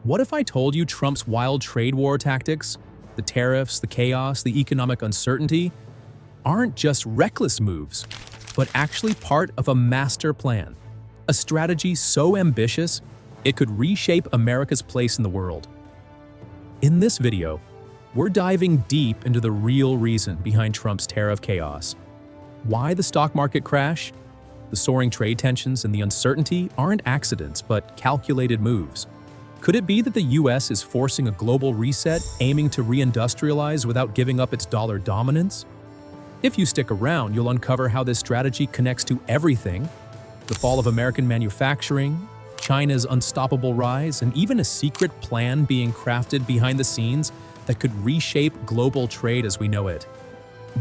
What if I told you Trump's wild trade war tactics, the tariffs, the chaos, the economic uncertainty, aren't just reckless moves, but actually part of a master plan, a strategy so ambitious it could reshape America's place in the world? In this video, we're diving deep into the real reason behind Trump's tariff chaos. Why the stock market crash, the soaring trade tensions, and the uncertainty aren't accidents but calculated moves. Could it be that the US is forcing a global reset, aiming to reindustrialize without giving up its dollar dominance? If you stick around, you'll uncover how this strategy connects to everything: the fall of American manufacturing, China's unstoppable rise, and even a secret plan being crafted behind the scenes that could reshape global trade as we know it.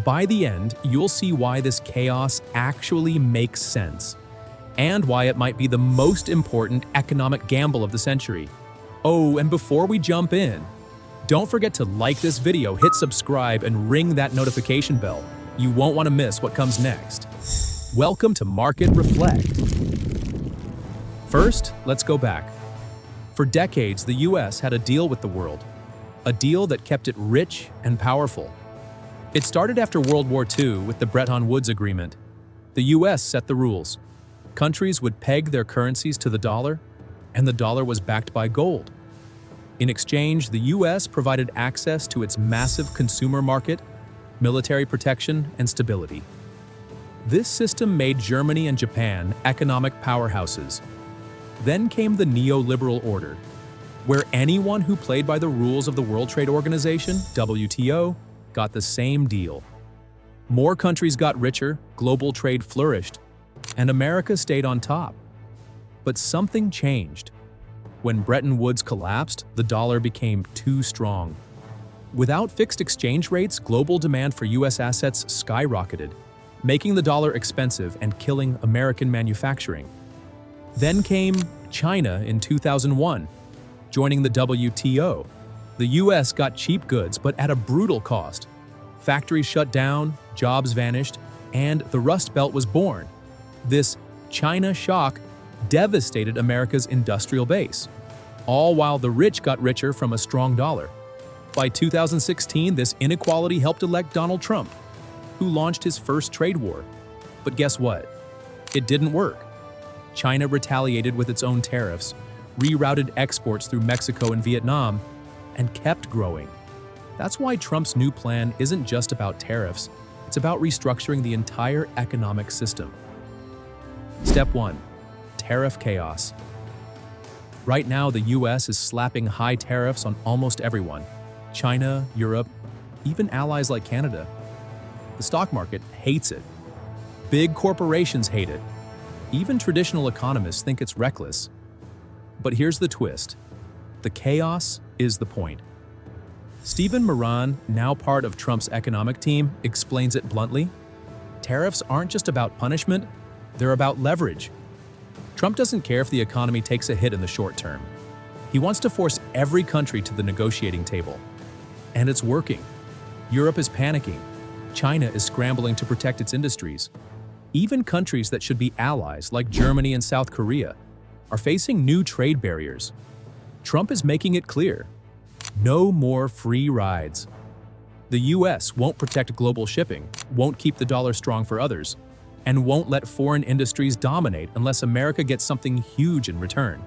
By the end, you'll see why this chaos actually makes sense, and why it might be the most important economic gamble of the century. Oh, and before we jump in, don't forget to like this video, hit subscribe, and ring that notification bell. You won't want to miss what comes next. Welcome to Market Reflect. First, let's go back. For decades, the US had a deal with the world, a deal that kept it rich and powerful. It started after World War II with the Bretton Woods Agreement. The US set the rules. Countries would peg their currencies to the dollar, and the dollar was backed by gold. In exchange, the US provided access to its massive consumer market, military protection, and stability. This system made Germany and Japan economic powerhouses. Then came the neoliberal order, where anyone who played by the rules of the World Trade Organization, WTO, got the same deal. More countries got richer, global trade flourished, and America stayed on top. But something changed. When Bretton Woods collapsed, the dollar became too strong. Without fixed exchange rates, global demand for US assets skyrocketed, making the dollar expensive and killing American manufacturing. Then came China in 2001, joining the WTO. The US got cheap goods, but at a brutal cost. Factories shut down, jobs vanished, and the Rust Belt was born. This China shock devastated America's industrial base, all while the rich got richer from a strong dollar. By 2016, this inequality helped elect Donald Trump, who launched his first trade war. But guess what? It didn't work. China retaliated with its own tariffs, rerouted exports through Mexico and Vietnam, and kept growing. That's why Trump's new plan isn't just about tariffs, it's about restructuring the entire economic system. Step 1. Tariff chaos. Right now, the US is slapping high tariffs on almost everyone: China, Europe, even allies like Canada. The stock market hates it. Big corporations hate it. Even traditional economists think it's reckless. But here's the twist. The chaos is the point. Stephen Moran, now part of Trump's economic team, explains it bluntly. Tariffs aren't just about punishment, they're about leverage. Trump doesn't care if the economy takes a hit in the short term. He wants to force every country to the negotiating table. And it's working. Europe is panicking. China is scrambling to protect its industries. Even countries that should be allies, like Germany and South Korea, are facing new trade barriers. Trump is making it clear: no more free rides. The US won't protect global shipping, won't keep the dollar strong for others, and won't let foreign industries dominate unless America gets something huge in return.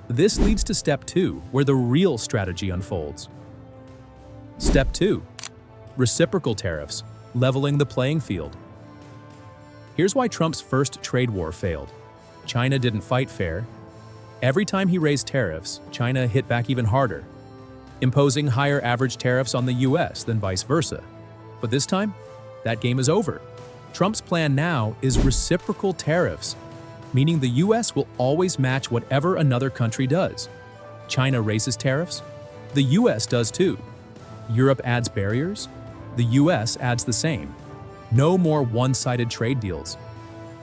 This leads to Step 2, where the real strategy unfolds. Step 2. Reciprocal tariffs, leveling the playing field. Here's why Trump's first trade war failed. China didn't fight fair. Every time he raised tariffs, China hit back even harder, imposing higher average tariffs on the US than vice versa. But this time, that game is over. Trump's plan now is reciprocal tariffs, meaning the US will always match whatever another country does. China raises tariffs, the US does too. Europe adds barriers, the US adds the same. No more one-sided trade deals.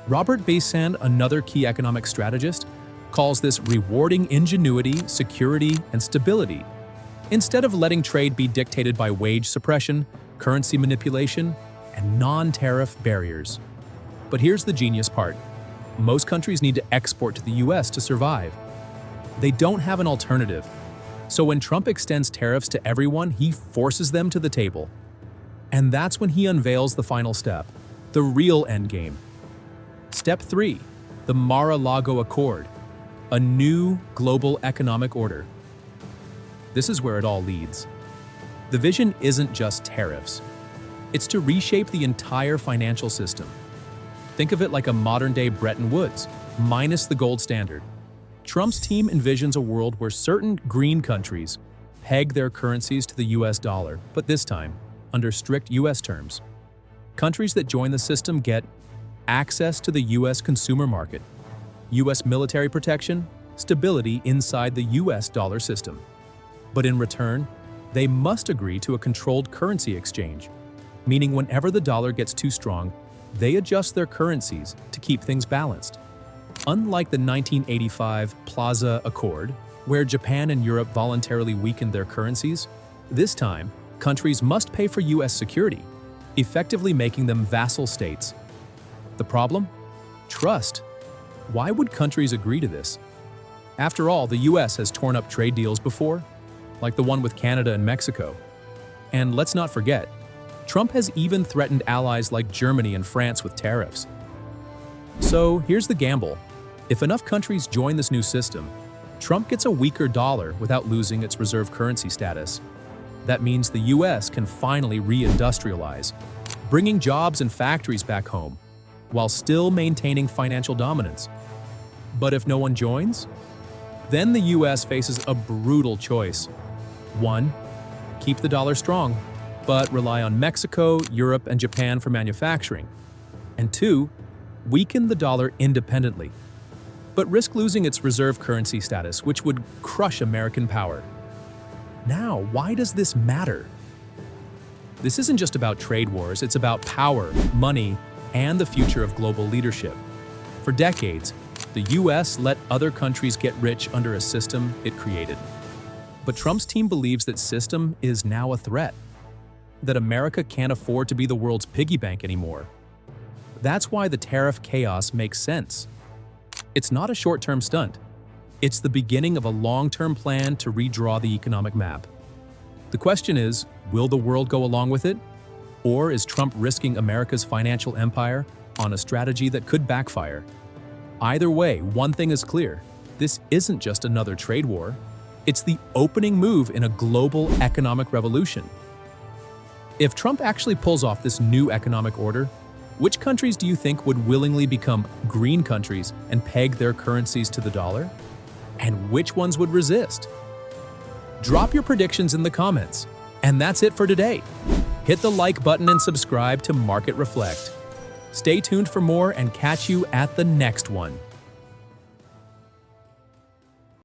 Robert Bassan, another key economic strategist, calls this rewarding ingenuity, security, and stability. Instead of letting trade be dictated by wage suppression, currency manipulation, and non-tariff barriers. But here's the genius part. Most countries need to export to the US to survive. They don't have an alternative. So when Trump extends tariffs to everyone, he forces them to the table. And that's when he unveils the final step, the real endgame. Step 3, the Mar-A-Lago Accord, a new global economic order. This is where it all leads. The vision isn't just tariffs. It's to reshape the entire financial system. Think of it like a modern-day Bretton Woods, minus the gold standard. Trump's team envisions a world where certain green countries peg their currencies to the US dollar, but this time, under strict US terms. Countries that join the system get access to the US consumer market, US military protection, stability inside the US dollar system. But in return, they must agree to a controlled currency exchange, meaning whenever the dollar gets too strong, they adjust their currencies to keep things balanced. Unlike the 1985 Plaza Accord, where Japan and Europe voluntarily weakened their currencies, this time, countries must pay for US security, effectively making them vassal states. The problem? Trust. Why would countries agree to this? After all, the US has torn up trade deals before, like the one with Canada and Mexico. And let's not forget, Trump has even threatened allies like Germany and France with tariffs. So here's the gamble. If enough countries join this new system, Trump gets a weaker dollar without losing its reserve currency status. That means the US can finally re-industrialize, bringing jobs and factories back home, while still maintaining financial dominance. But if no one joins, then the US faces a brutal choice. 1. Keep the dollar strong, but rely on Mexico, Europe, and Japan for manufacturing. And 2. Weaken the dollar independently, but risk losing its reserve currency status, which would crush American power. Now, why does this matter? This isn't just about trade wars, it's about power, money, and the future of global leadership. For decades, the US let other countries get rich under a system it created. But Trump's team believes that system is now a threat, that America can't afford to be the world's piggy bank anymore. That's why the tariff chaos makes sense. It's not a short-term stunt. It's the beginning of a long-term plan to redraw the economic map. The question is, will the world go along with it? Or is Trump risking America's financial empire on a strategy that could backfire? Either way, one thing is clear. This isn't just another trade war. It's the opening move in a global economic revolution. If Trump actually pulls off this new economic order, which countries do you think would willingly become green countries and peg their currencies to the dollar? And which ones would resist? Drop your predictions in the comments. And that's it for today. Hit the like button and subscribe to Market Reflect. Stay tuned for more and catch you at the next one.